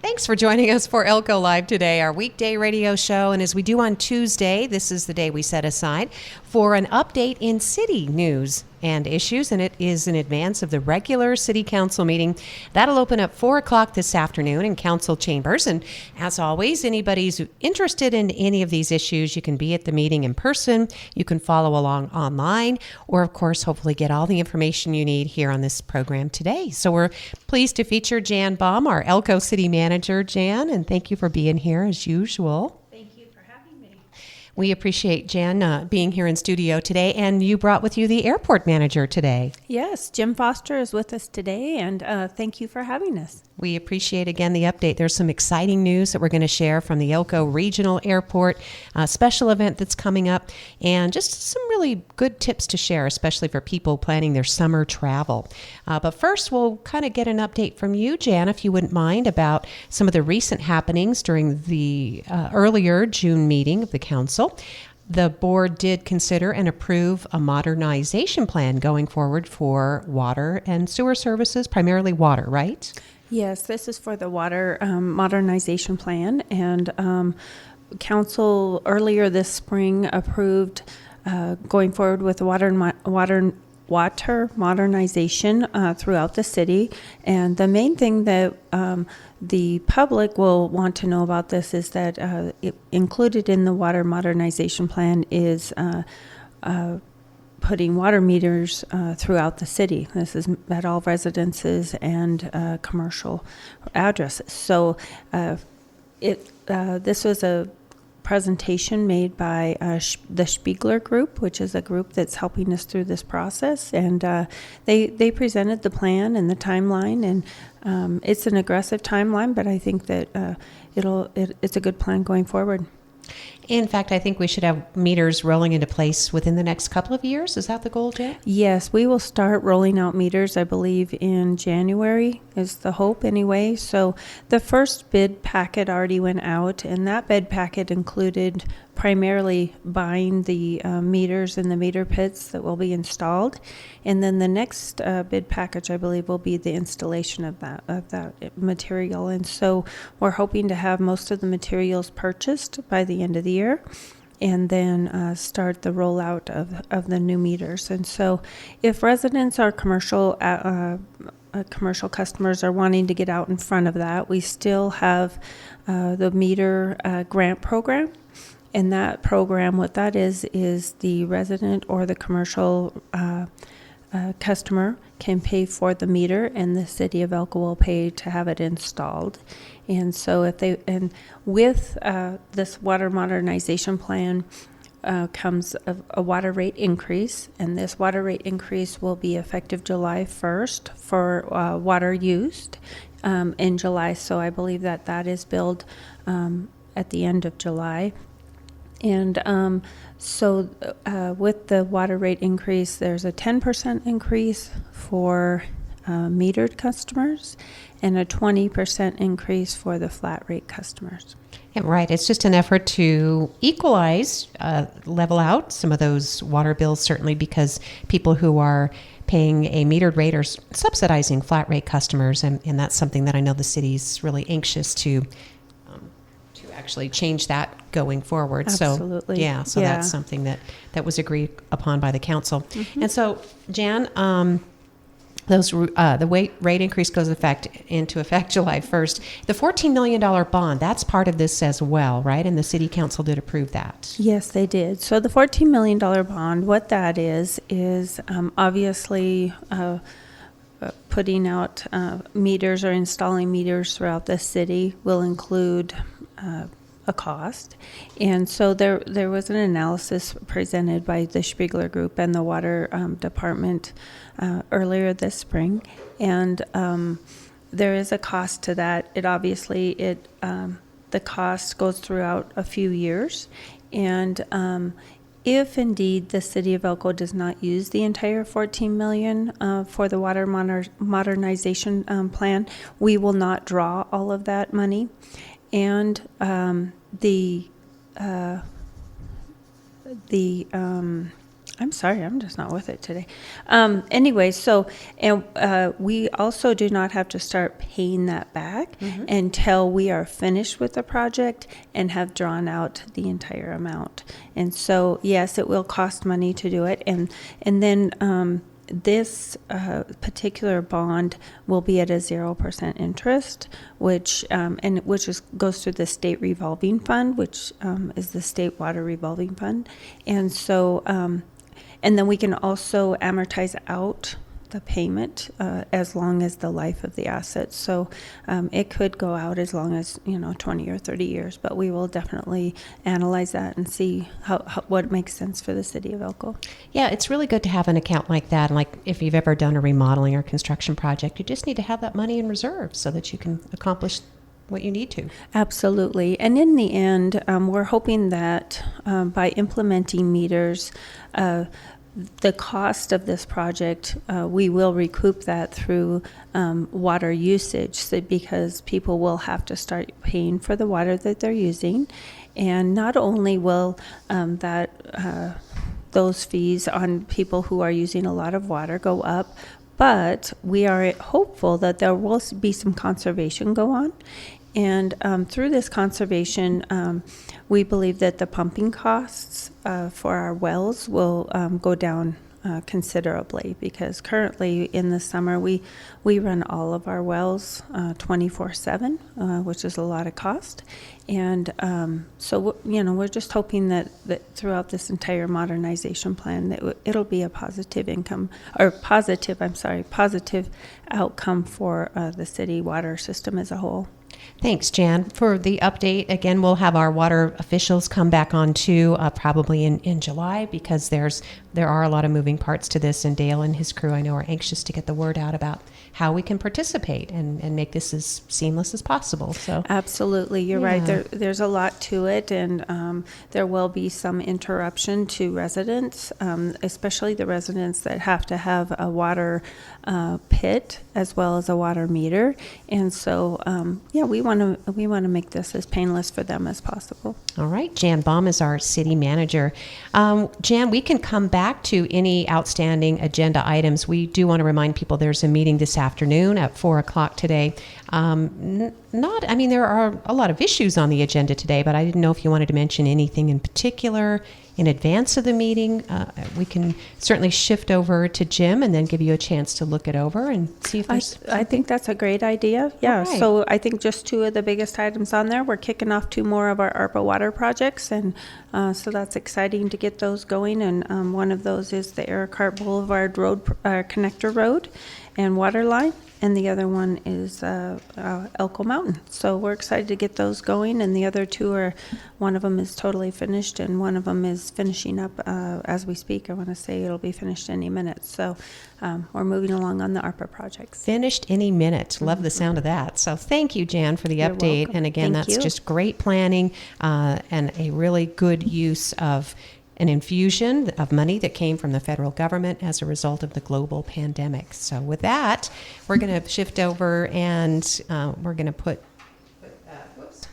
Thanks for joining us for Elko Live today, our weekday radio show. And as we do on Tuesday, this is the day we set aside for an update in city news and issues, and it is in advance of the regular city council meeting. That'll open up 4 o'clock this afternoon in council chambers. And as always, anybody who's interested in any of these issues, you can be at the meeting in person, you can follow along online, or of course, hopefully get all the information you need here on this program today. So we're pleased to feature Jan Baum, our Elko City Manager. Jan, and thank you for being here as usual. We appreciate Jan being here in studio today, and you brought with you the airport manager today. Yes, Jim Foster is with us today, and thank you for having us. We appreciate, again, the update. There's some exciting news that we're going to share from the Elko Regional Airport, a special event that's coming up, and just some really good tips to share, especially for people planning their summer travel. But first, we'll kind of get an update from you, Jan, if you wouldn't mind, about some of the recent happenings during the earlier June meeting of the council. The board did consider and approve a modernization plan going forward for water and sewer services, primarily water, right? Yes, this is for the water modernization plan, and council earlier this spring approved going forward with water modernization throughout the city. And the main thing that the public will want to know about this is that included in the water modernization plan is putting water meters throughout the city. This is at all residences and commercial addresses. So this was a presentation made by the Spiegler Group, which is a group that's helping us through this process, and they presented the plan and the timeline, and it's an aggressive timeline, but I think that it's a good plan going forward. In fact, I think we should have meters rolling into place within the next couple of years. Is that the goal, Jan? Yes, we will start rolling out meters, I believe, in January is the hope anyway. So the first bid packet already went out, and that bid packet included primarily buying the meters and the meter pits that will be installed. And then the next bid package, I believe, will be the installation of that material. And so we're hoping to have most of the materials purchased by the end of the year, and then start the rollout of the new meters. And so if residents or commercial customers are wanting to get out in front of that, we still have the meter grant program. And that program, what that is the resident or the commercial customer can pay for the meter, and the city of Elko will pay to have it installed. And so with this water modernization plan comes a water rate increase, and this water rate increase will be effective July 1st for water used in July. So I believe that is billed at the end of July. And so with the water rate increase, there's a 10% increase for metered customers and a 20% increase for the flat rate customers. Yeah, right. It's just an effort to equalize, level out some of those water bills, certainly because people who are paying a metered rate are subsidizing flat rate customers, and that's something that I know the city's really anxious to actually change that going forward. Absolutely. So that's something that was agreed upon by the council. Mm-hmm. And so, Jan, the rate increase goes into effect July 1st. The $14 million bond, that's part of this as well, right? And the city council did approve that. Yes, they did. So the $14 million bond, what that is obviously putting out meters or installing meters throughout the city will include a cost. And so there was an analysis presented by the Spiegler Group and the Water Department earlier this spring. And there is a cost to that. The cost goes throughout a few years. And if indeed the city of Elko does not use the entire $14 million for the water modernization plan, we will not draw all of that money. And the I'm sorry, I'm just not with it today. Anyway, so, and we also do not have to start paying that back until we are finished with the project and have drawn out the entire amount. And so, yes, it will cost money to do it. And then this particular bond will be at a 0% interest, which goes through the state revolving fund, which is the state water revolving fund. And so, and then we can also amortize out the payment as long as the life of the asset. So it could go out as long as 20 or 30 years, but we will definitely analyze that and see what makes sense for the city of Elko. Yeah, it's really good to have an account like that. Like if you've ever done a remodeling or construction project, you just need to have that money in reserve so that you can accomplish what you need to. Absolutely. And in the end, we're hoping that by implementing meters, the cost of this project, we will recoup that through water usage, so because people will have to start paying for the water that they're using. And not only will those fees on people who are using a lot of water go up, but we are hopeful that there will be some conservation go on. And through this conservation, we believe that the pumping costs for our wells will go down considerably, because currently in the summer we run all of our wells 24/7, which is a lot of cost. And so we're just hoping that throughout this entire modernization plan that it'll be a positive outcome for the city water system as a whole. Thanks, Jan, for the update. Again, we'll have our water officials come back on too, probably in July, because there are a lot of moving parts to this, and Dale and his crew, I know, are anxious to get the word out about how we can participate and make this as seamless as possible. So absolutely, you're right. There's a lot to it, and there will be some interruption to residents, especially the residents that have to have a water pit as well as a water meter. And so, we want to make this as painless for them as possible. All right, Jan Baum is our city manager. Jan, we can come back to any outstanding agenda items. We do want to remind people there's a meeting this afternoon at 4:00 today. There are a lot of issues on the agenda today, but I didn't know if you wanted to mention anything in particular in advance of the meeting. We can certainly shift over to Jim and then give you a chance to look it over and see if there's I think that's a great idea. Yeah. Right. So I think just two of the biggest items on there. We're kicking off two more of our ARPA water projects, and so that's exciting to get those going. And one of those is the Ericart Boulevard Road Connector Road and water line, and the other one is Elko Mountain. So we're excited to get those going, and the other two one of them is totally finished, and one of them is finishing up as we speak. I want to say it'll be finished any minute. So we're moving along on the ARPA projects. Finished any minute. Love the sound of that. So thank you, Jan, for the You're update. welcome. And again, Thank that's you. just great planning and a really good use of an infusion of money that came from the federal government as a result of the global pandemic. So with that, we're going to shift over and we're going to put,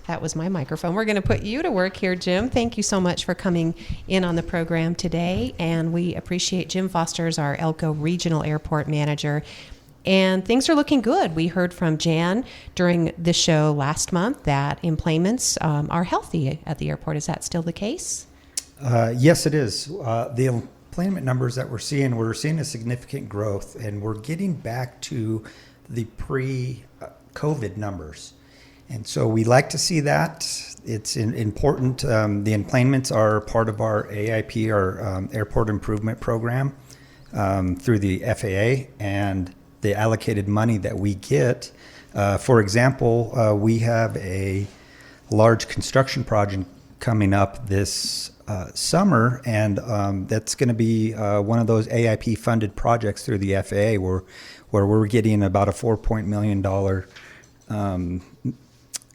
that was my microphone. We're going to put you to work here, Jim. Thank you so much for coming in on the program today. And we appreciate Jim Foster as our Elko Regional Airport Manager. And things are looking good. We heard from Jan during the show last month that employments are healthy at the airport. Is that still the case? Yes, it is. The employment numbers that we're seeing a significant growth, and we're getting back to the pre-COVID numbers. And so we like to see that. It's important. The employments are part of our AIP, our Airport Improvement Program, through the FAA, and the allocated money that we get. For example, we have a large construction project coming up this summer, and that's going to be one of those AIP funded projects through the FAA where we're getting about a $4 million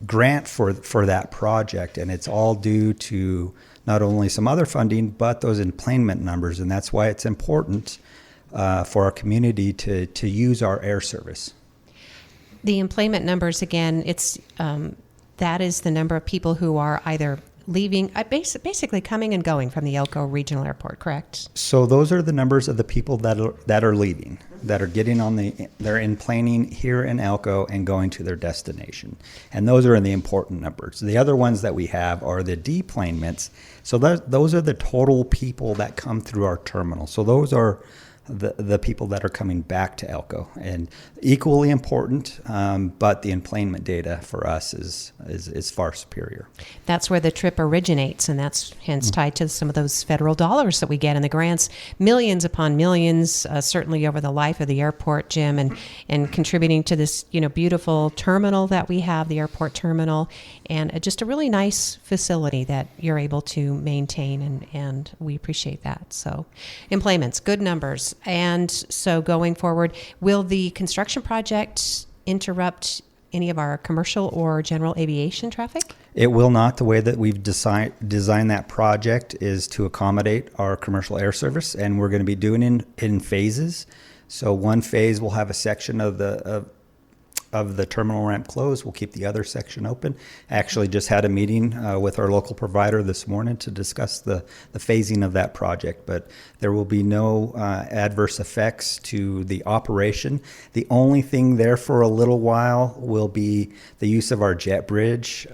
grant for that project, and it's all due to not only some other funding but those employment numbers, and that's why it's important for our community to use our air service. The employment numbers, again, it's that is the number of people who are either leaving, basically coming and going from the Elko Regional Airport, correct? So those are the numbers of the people that are leaving, that are getting they're in planing here in Elko and going to their destination. And those are the important numbers. The other ones that we have are the deplanements. So those are the total people that come through our terminal. So those are the people that are coming back to Elko, and equally important, but the enplanement data for us is far superior. That's where the trip originates, and that's hence tied to some of those federal dollars that we get in the grants, millions upon millions, certainly over the life of the airport, Jim, and contributing to this beautiful terminal that we have, the airport terminal, and just a really nice facility that you're able to maintain, and we appreciate that. So, employments, good numbers. And so going forward, will the construction project interrupt any of our commercial or general aviation traffic? It will not. The way that we've designed that project is to accommodate our commercial air service, and we're going to be doing it in phases. So one phase will have a section of the terminal ramp closed. We'll keep the other section open. Actually just had a meeting with our local provider this morning to discuss the phasing of that project, but there will be no adverse effects to the operation. The only thing there for a little while will be the use of our jet bridge.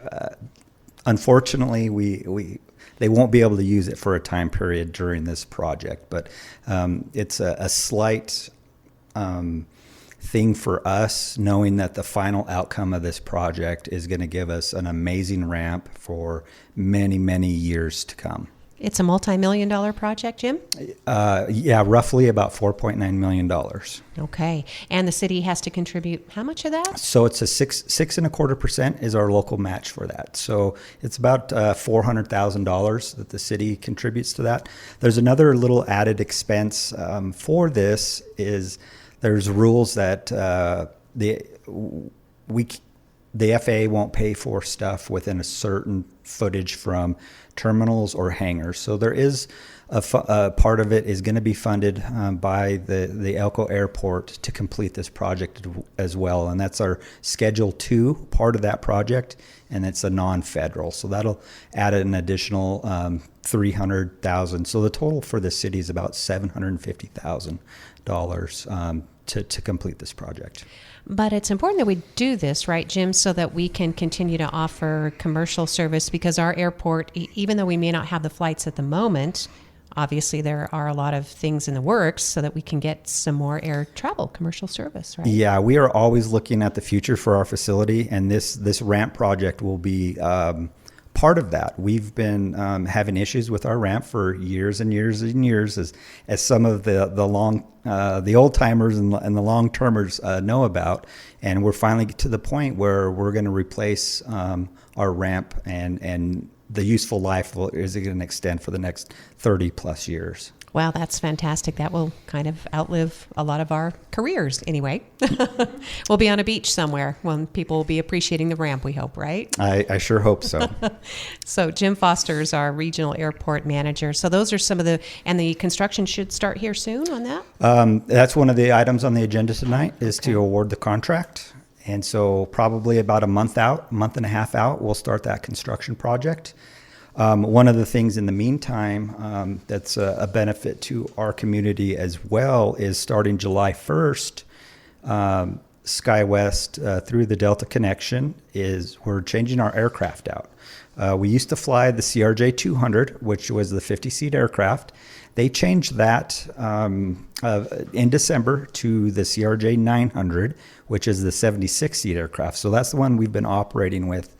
Unfortunately, they won't be able to use it for a time period during this project, but it's a slight thing for us, knowing that the final outcome of this project is going to give us an amazing ramp for many, many years to come. It's a multi-million-dollar project, Jim? Yeah, roughly about $4.9 million. Okay. And the city has to contribute how much of that? So it's a 6.25% is our local match for that. So it's about $400,000 that the city contributes to that. There's another little added expense for this is there's rules that the FAA won't pay for stuff within a certain footage from terminals or hangars. So there is a part of it is going to be funded by the Elko Airport to complete this project as well. And that's our Schedule 2 part of that project, and it's a non-federal. So that'll add an additional $300,000. So the total for the city is about $750,000 to complete this project. But it's important that we do this, right, Jim, so that we can continue to offer commercial service, because our airport, even though we may not have the flights at the moment, obviously there are a lot of things in the works so that we can get some more air travel commercial service, right? Yeah, we are always looking at the future for our facility, and this ramp project will be part of that. We've been having issues with our ramp for years and years and years, as some of the old timers and the long termers know about. And we're finally to the point where we're going to replace our ramp, and the useful life is going to extend for the next 30 plus years. Wow, that's fantastic. That will kind of outlive a lot of our careers anyway. We'll be on a beach somewhere when people will be appreciating the ramp, we hope, right? I sure hope so. So Jim Foster is our regional airport manager. So those are some of and the construction should start here soon on that? That's one of the items on the agenda tonight is to award the contract. And so probably about a month and a half out, we'll start that construction project. One of the things in the meantime that's a benefit to our community as well is starting July 1st, SkyWest through the Delta Connection we're changing our aircraft out. We used to fly the CRJ 200, which was the 50-seat aircraft. They changed that in December to the CRJ 900, which is the 76-seat aircraft. So that's the one we've been operating with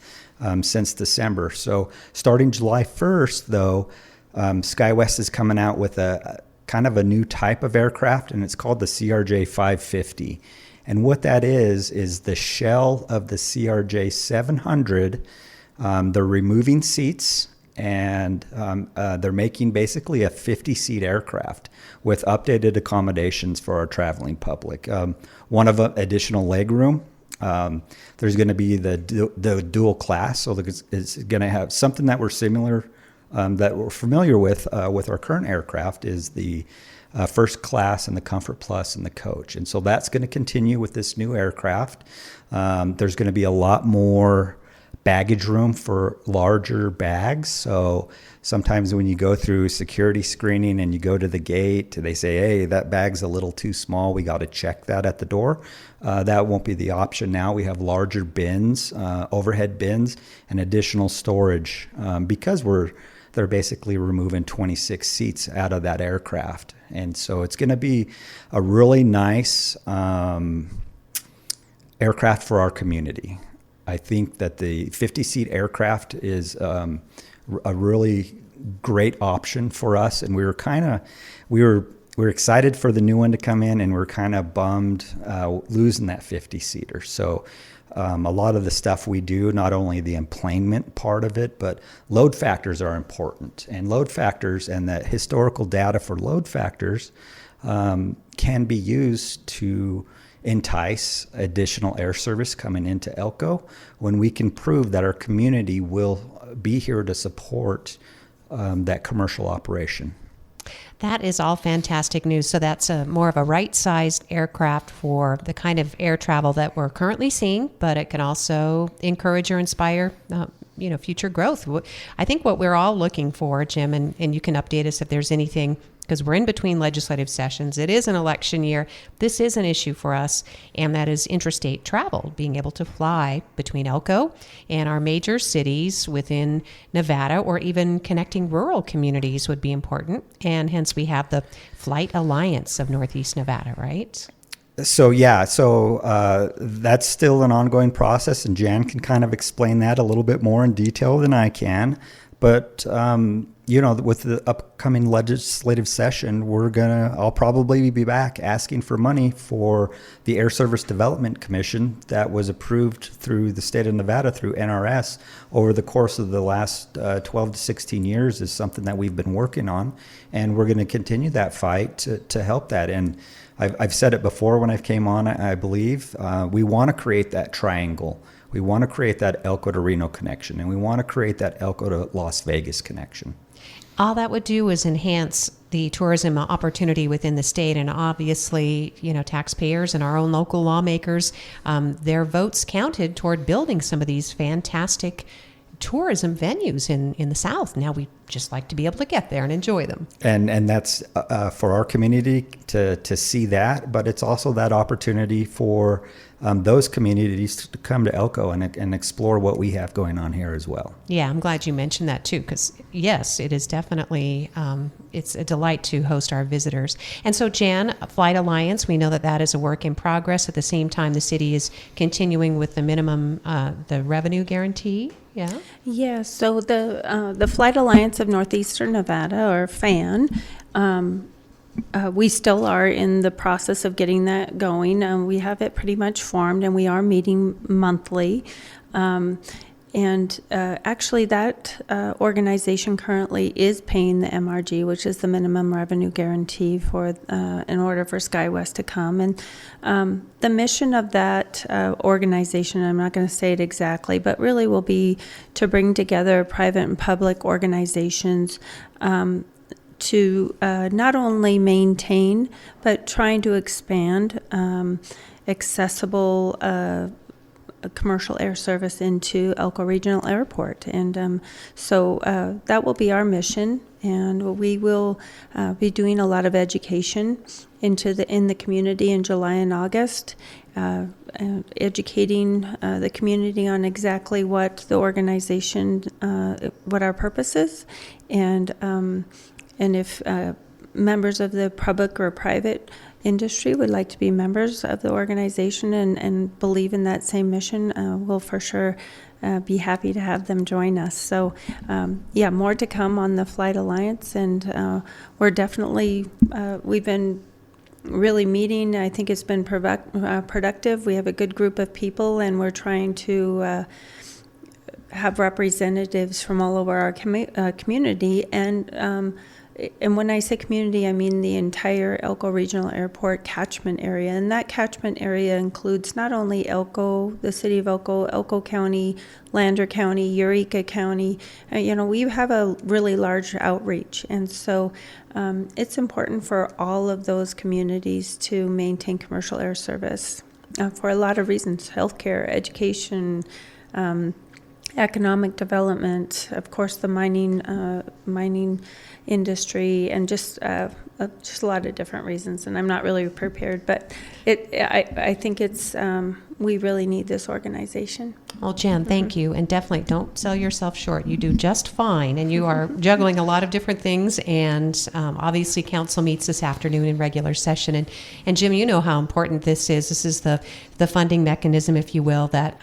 since December. So starting July 1st, though, SkyWest is coming out with a kind of a new type of aircraft, and it's called the CRJ 550. And what that is the shell of the CRJ 700. They're removing seats, and they're making basically a 50-seat aircraft with updated accommodations for our traveling public. One of additional legroom. There's going to be the dual class, so it's going to have something that we're familiar with our current aircraft is the first class and the Comfort Plus and the coach. And so that's going to continue with this new aircraft. There's going to be a lot more baggage room for larger bags. So sometimes when you go through security screening and you go to the gate, they say, hey, that bag's a little too small. We got to check that at the door. That won't be the option now. We have larger bins, overhead bins, and additional storage because they're basically removing 26 seats out of that aircraft. And so it's going to be a really nice aircraft for our community. I think that the 50-seat aircraft is a really great option for us, and we were excited for the new one to come in, and we're kind of bummed losing that 50-seater. So a lot of the stuff we do, not only the emplanement part of it, but load factors are important. And load factors and the historical data for load factors can be used to entice additional air service coming into Elko when we can prove that our community will be here to support that commercial operation. That is all fantastic news. So that's more of a right-sized aircraft for the kind of air travel that we're currently seeing, but it can also encourage or inspire future growth. I think what we're all looking for, Jim, and you can update us if there's anything, because we're in between legislative sessions. It is an election year. This is an issue for us, and that is interstate travel, being able to fly between Elko and our major cities within Nevada, or even connecting rural communities would be important. And hence we have the Flight Alliance of Northeast Nevada, right? So that's still an ongoing process, and Jan can kind of explain that a little bit more in detail than I can. But with the upcoming legislative session, I'll probably be back asking for money for the Air Service Development Commission that was approved through the state of Nevada through NRS over the course of the last 12 to 16 years is something that we've been working on, and we're going to continue that fight to help that. And I've said it before when I came on, I believe, we want to create that triangle. We want to create that Elko to Reno connection, and we want to create that Elko to Las Vegas connection. All that would do is enhance the tourism opportunity within the state, and obviously, taxpayers and our own local lawmakers, their votes counted toward building some of these fantastic tourism venues in the South. Now we just like to be able to get there and enjoy them. And that's for our community to see that, but it's also that opportunity for those communities to come to Elko and explore what we have going on here as well. Yeah, I'm glad you mentioned that too, because yes, it is definitely, it's a delight to host our visitors. And so Jan, Flight Alliance, we know that is a work in progress. At the same time, the city is continuing with the minimum, the revenue guarantee. Yeah. Yeah. So the Flight Alliance of Northeastern Nevada, or FAN, we still are in the process of getting that going. We have it pretty much formed, and we are meeting monthly. Actually, that organization currently is paying the MRG, which is the minimum revenue guarantee for in order for SkyWest to come. And the mission of that organization, I'm not going to say it exactly, but really will be to bring together private and public organizations to not only maintain, but trying to expand accessible commercial air service into Elko Regional Airport. And so that will be our mission, and we will be doing a lot of education in the community in July and August, educating the community on exactly what the organization, what our purpose is, and if members of the public or private industry would like to be members of the organization and believe in that same mission, we'll for sure be happy to have them join us. So more to come on the Flight Alliance, and we're definitely, we've been really meeting. I think it's been productive. We have a good group of people, and we're trying to have representatives from all over our community, and when I say community, I mean the entire Elko Regional Airport catchment area. And that catchment area includes not only Elko, the city of Elko, Elko County, Lander County, Eureka County. We have a really large outreach. And so it's important for all of those communities to maintain commercial air service for a lot of reasons: healthcare, education, economic development, of course, the mining industry, and just a lot of different reasons. And I'm not really prepared, but I think it's we really need this organization. Well, Jan, thank you. And definitely don't sell yourself short. You do just fine. And you are juggling a lot of different things. And obviously, council meets this afternoon in regular session. And Jim, you know how important this is. This is the funding mechanism, if you will, that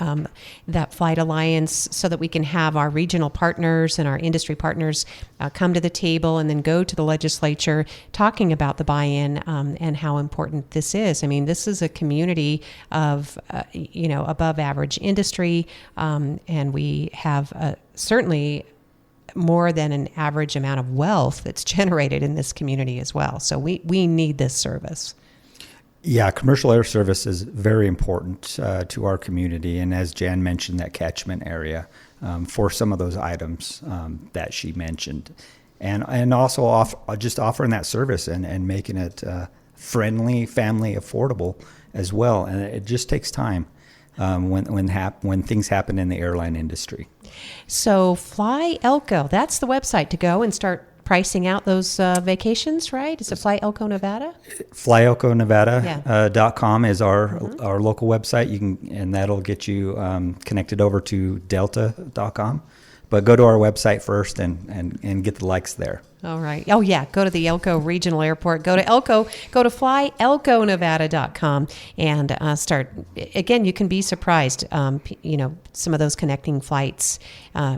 Flight Alliance, so that we can have our regional partners and our industry partners come to the table and then go to the legislature talking about the buy-in and how important this is. I mean, this is a community of, above average industry, and we have certainly more than an average amount of wealth that's generated in this community as well. So we need this service. Yeah, commercial air service is very important to our community, and as Jan mentioned, that catchment area for some of those items that she mentioned, and also just offering that service and making it friendly, family affordable as well. And it just takes time when things happen in the airline industry. So Fly Elko, that's the website to go and start pricing out those vacations, right? Is it Fly Elko Nevada? FlyElkoNevada.com is our local website. And that'll get you connected over to Delta.com. But go to our website first and get the likes there. All right. Oh, yeah. Go to the Elko Regional Airport. Go to FlyElkoNevada.com and start. Again, you can be surprised. Some of those connecting flights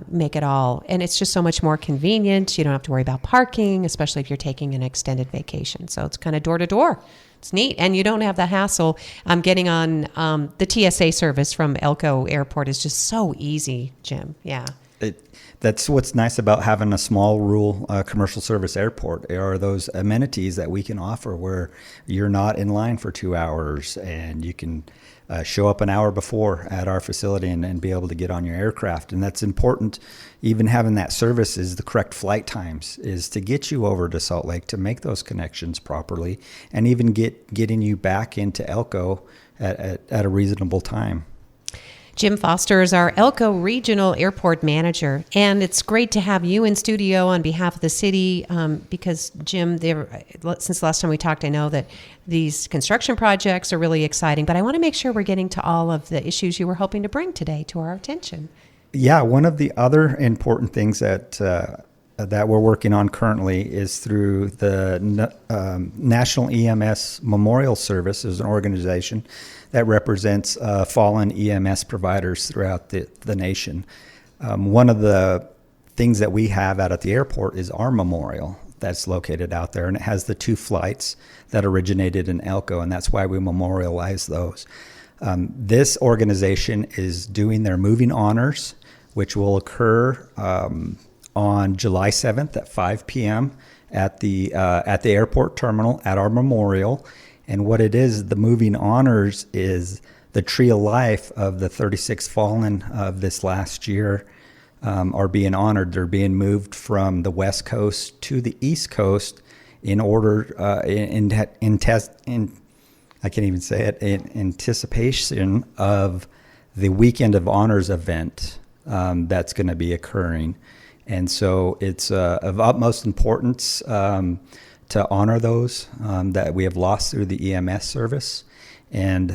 make it all. And it's just so much more convenient. You don't have to worry about parking, especially if you're taking an extended vacation. So it's kind of door to door. It's neat. And you don't have the hassle. Getting on the TSA service from Elko Airport is just so easy, Jim. Yeah. That's what's nice about having a small rural commercial service airport, are those amenities that we can offer where you're not in line for 2 hours and you can show up an hour before at our facility and be able to get on your aircraft. And that's important. Even having that service is the correct flight times is to get you over to Salt Lake to make those connections properly and even getting you back into Elko at a reasonable time. Jim Foster is our Elko Regional Airport Manager, and it's great to have you in studio on behalf of the city because, Jim, since the last time we talked, I know that these construction projects are really exciting, but I want to make sure we're getting to all of the issues you were hoping to bring today to our attention. Yeah, one of the other important things that we're working on currently is through the National EMS Memorial Service. Is an organization that represents fallen EMS providers throughout the nation. One of the things that we have out at the airport is our memorial that's located out there, and it has the 2 flights that originated in Elko, and that's why we memorialize those. This organization is doing their moving honors, which will occur on July 7th at 5 p.m. at the airport terminal at our memorial. And what it is, the moving honors is the tree of life of the 36 fallen of this last year are being honored. They're being moved from the West Coast to the East Coast in order, in anticipation of the Weekend of Honors event that's going to be occurring. And so it's of utmost importance to honor those that we have lost through the EMS service. And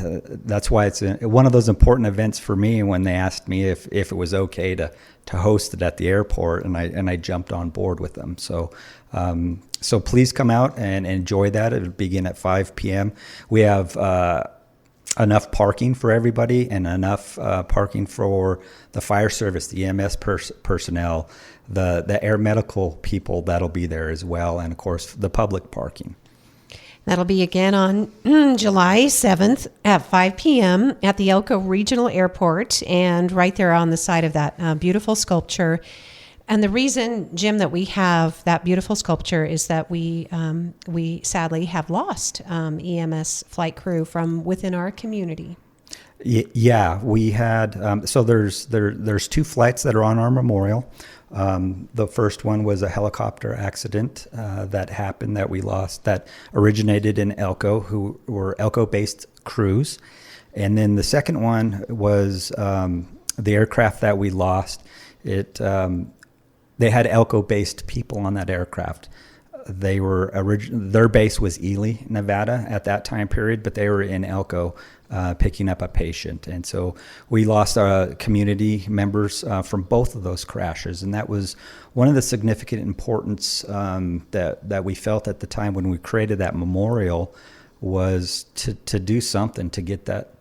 that's why it's one of those important events for me when they asked me if it was okay to host it at the airport, and I jumped on board with them. So please come out and enjoy that. It'll begin at 5 p.m. We have enough parking for everybody and enough parking for the fire service, the EMS personnel, the air medical people that'll be there as well, and of course the public parking. That'll be again on July 7th at 5 p.m. at the Elko Regional Airport, and right there on the side of that beautiful sculpture. And the reason, Jim, that we have that beautiful sculpture is that we sadly have lost EMS flight crew from within our community. Yeah, we had. So there's 2 flights that are on our memorial. The first one was a helicopter accident that happened that we lost that originated in Elko, who were Elko-based crews. And then the second one was the aircraft that we lost, they had Elko-based people on that aircraft. They were their base was Ely, Nevada at that time period, but they were in Elko picking up a patient. And so we lost our community members from both of those crashes. And that was one of the significant importance that we felt at the time when we created that memorial, was to do something to get that,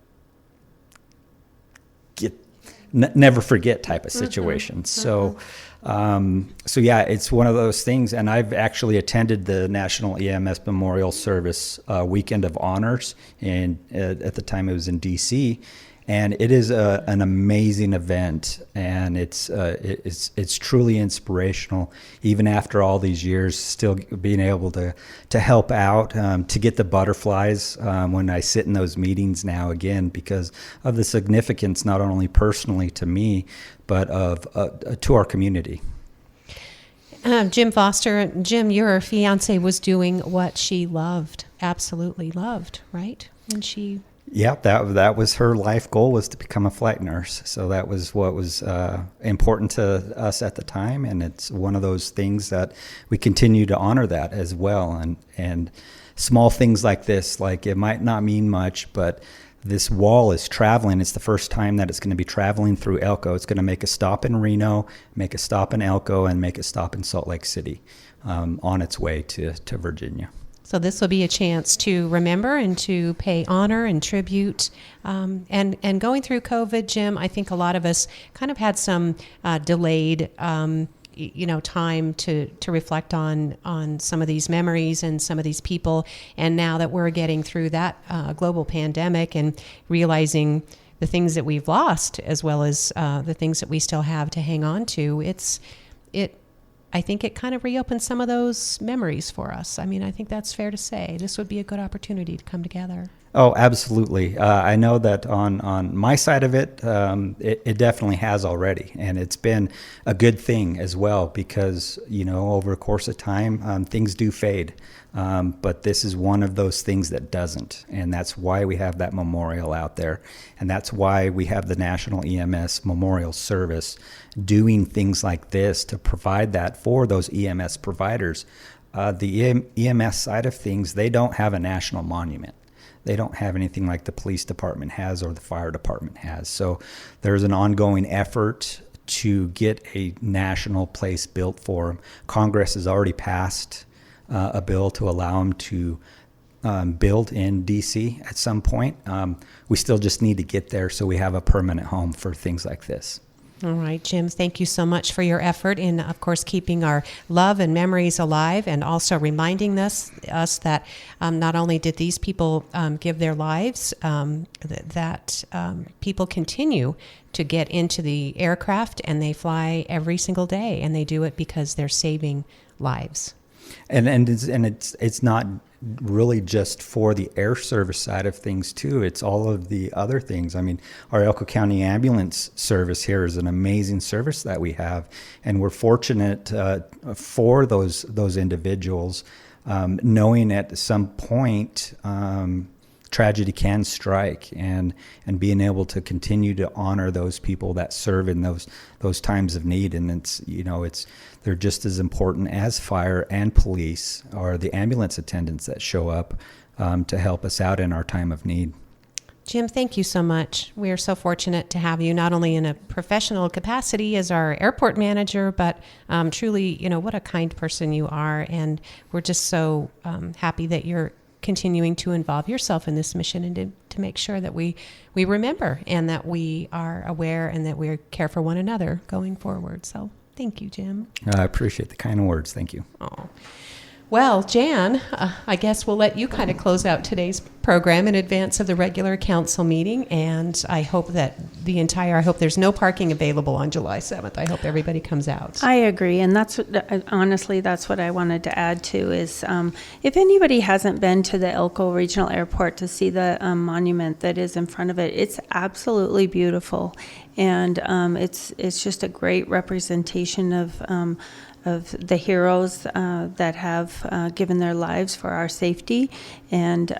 never forget type of situation. So yeah, it's one of those things. And I've actually attended the National EMS Memorial Service Weekend of Honors, and at the time it was in DC. And it is an amazing event, and it's truly inspirational. Even after all these years, still being able to help out, to get the butterflies when I sit in those meetings now again, because of the significance not only personally to me, but to our community. Jim Foster, Jim, your fiance was doing what she loved, absolutely loved, right? And she. Yeah, that was her life goal, was to become a flight nurse. So that was what was important to us at the time, and it's one of those things that we continue to honor that as well. And small things like this, like it might not mean much, but this wall is traveling. It's the first time that it's going to be traveling through Elko. It's going to make a stop in Reno, make a stop in Elko, and make a stop in Salt Lake City on its way to Virginia. So this will be a chance to remember and to pay honor and tribute. And going through COVID, Jim, I think a lot of us kind of had some delayed, time to reflect on some of these memories and some of these people. And now that we're getting through that global pandemic and realizing the things that we've lost, as well as the things that we still have to hang on to, I think it kind of reopens some of those memories for us. I mean, I think that's fair to say. This would be a good opportunity to come together. Oh, absolutely. I know that on my side of it, it definitely has already. And it's been a good thing as well, because, over a course of time, things do fade. But this is one of those things that doesn't. And that's why we have that memorial out there. And that's why we have the National EMS Memorial Service doing things like this to provide that for those EMS providers. The EMS side of things, they don't have a national monument. They don't have anything like the police department has or the fire department has. So there's an ongoing effort to get a national place built for them. Congress has already passed a bill to allow them to build in D.C. at some point. We still just need to get there so we have a permanent home for things like this. All right, Jim, thank you so much for your effort in, of course, keeping our love and memories alive, and also reminding us that not only did these people give their lives, that people continue to get into the aircraft, and they fly every single day, and they do it because they're saving lives. And it's not really just for the air service side of things too. It's all of the other things. I mean, our Elko County ambulance service here is an amazing service that we have, and we're fortunate for those individuals, knowing at some point tragedy can strike, and being able to continue to honor those people that serve in those times of need. And they're just as important as fire and police, or the ambulance attendants that show up to help us out in our time of need. Jim, thank you so much. We are so fortunate to have you not only in a professional capacity as our airport manager, but truly, what a kind person you are. And we're just so happy that you're continuing to involve yourself in this mission, and to make sure that we remember, and that we are aware, and that we care for one another going forward. So thank you, Jim. I appreciate the kind words. Thank you. Oh. Well, Jan, I guess we'll let you kind of close out today's program in advance of the regular council meeting, and I hope that I hope there's no parking available on July 7th. I hope everybody comes out. I agree, and honestly, that's what I wanted to add to is if anybody hasn't been to the Elko Regional Airport to see the monument that is in front of it, it's absolutely beautiful, and it's just a great representation of the heroes that have given their lives for our safety, and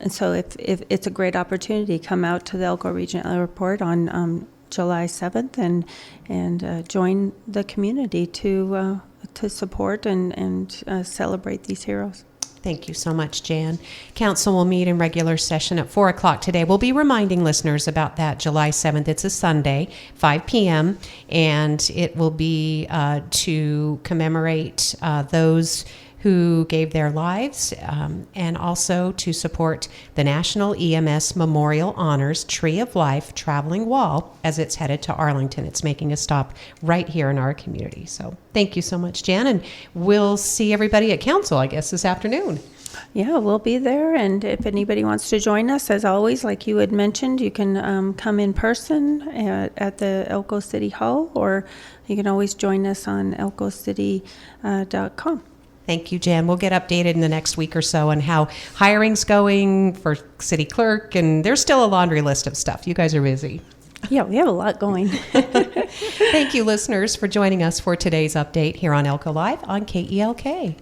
so if it's a great opportunity, come out to the Elko Regional Airport on July 7th and join the community to support and celebrate these heroes. Thank you so much, Jan. Council will meet in regular session at 4 o'clock today. We'll be reminding listeners about that July 7th. It's a Sunday, 5 p.m., and it will be to commemorate those who gave their lives and also to support the National EMS Memorial Honors Tree of Life Traveling Wall as it's headed to Arlington. It's making a stop right here in our community. So thank you so much, Jan, and we'll see everybody at council, I guess, this afternoon. Yeah, we'll be there, and if anybody wants to join us, as always, like you had mentioned, you can come in person at the Elko City Hall, or you can always join us on elkocity.com. Thank you, Jan. We'll get updated in the next week or so on how hiring's going for city clerk, and there's still a laundry list of stuff. You guys are busy. Yeah, we have a lot going. Thank you, listeners, for joining us for today's update here on Elko Live on KELK.